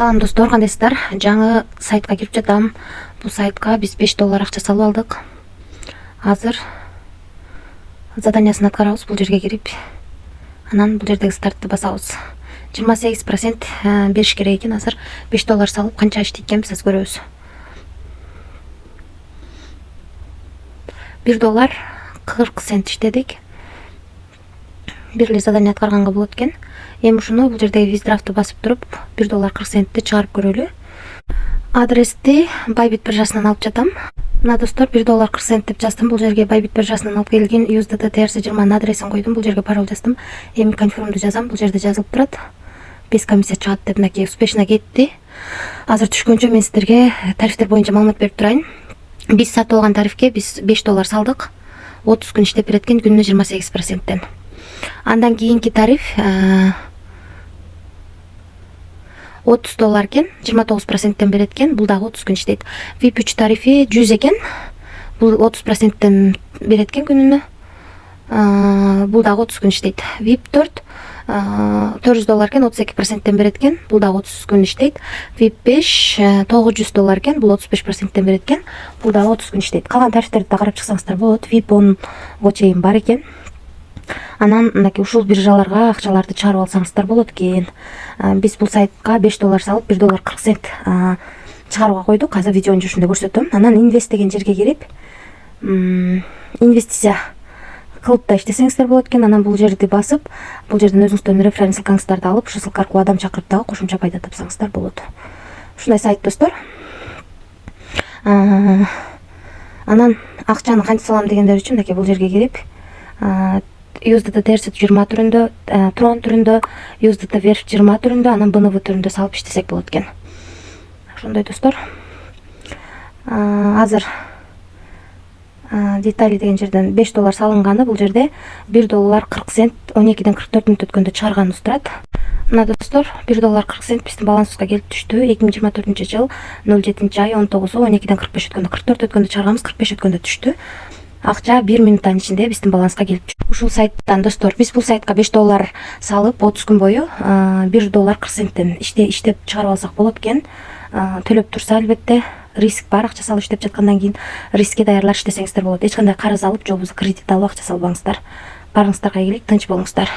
Салам достор, кандайсыздар? Жаңы сайтка кирип жатам. Бул сайтка биз $5 акча салып алдык. Азыр заданиясын аткарабыз. Бул жерге кирип, анан бул жердеги стартты басабыз. 28% бериш керек экен. Азыр $5 салып канча иштейт экенбиз биз көрөбүз. $1.40 иштедик. Бир эле задание аткарганга болот экен. Эми ушуну бул жердеги виздрафты басып туруп $1.40 чыгарып көрөлү. Адрести Bybit биржасынан алып жатам. Мына достор, $1.40 деп жаздым. Бул жерге Bybit биржасынан алып келген USDT TRC20 адресин койдум. Бул жерге пароль жаздым. Эми конфирмду жазам. Бул жерде жазылып турат. Без комиссия чыгат деп мынакей успешно кетти. Азыр түшкөнчө мен сиздерге тарифтер боюнча маалымат берип турайын. Биз сатып алган тарифке биз $5 салдык. 30 күн иштеп берет экен, күнүнө 28%. Андан кийинки тариф $30 экен, 29%тен берет экен. Бул дагы 30 күн иштейт. VIP 3 тарифи 100 экен. Бул 30%тен берет экен күнүнө. Бул дагы 30 күн иштейт. VIP 4 $400 экен, 32%тен берет экен. Бул дагы 30 күн иштейт. VIP 5 $900 экен. Бул 35%тен берет экен. Бул дагы 30 күн иштейт. Калган тарифтерди да карап чыксаңыздар болот. VIP 10го чейин бар экен. Анан мынакей ушул биржаларга акчаларды чыгарып алсаңыздар болот экен. Биз бул сайтка $5 салып $1.40 чыгарууга койдук. Азыр видеонун жүрүшүндө көрсөтөм. Анан инвест деген жерге кирип, инвестиция кылып да иштесеңиздер болот экен. Анан бул жерди басып, бул жерден өзүңүздөрдүн референс ссылкаңыздарды алып, ушул ссылка аркылуу адам чакырып дагы кошумча пайда тапсаңыздар болот. Ушундай сайт достор. Анан акчаны кантип салам дегендер үчүн мынакей бул жерге кирип, USDT TRC20 түрүндө, Tron түрүндө, USDT Verf 20 түрүндө, анан BNB түрүндө салып иштесек болот экен. Ошондой достор. Азыр детали деген жерден $5 салынганы, бул жерде $1.40 12ден 44 мүнөт өткөндө чыгарганыбыз турат. Мына достор, $1.40 биздин балансыбызга келип түштү. 2024 жыл 07-ай 19-у 12ден 45 өткөндө, 44 өткөндө чыгарганбыз, 45 өткөндө түштү. Акча 1 минуттан ичинде биздин баланска келип түштү. Ушул сайттан достор, биз бул сайтка $5 салып 30 күн бою $1.40 иштеп чыгарып алсак болот экен. Төлөп турса албетте риск бар. Акча салып иштеп жаткандан кийин рискке даярлар иштесеңиздер болот. Эч кандай карыз алып, же болбосо кредит алып акча салбаңыздар. Барыңыздарга ийгилик, тынч болуңуздар.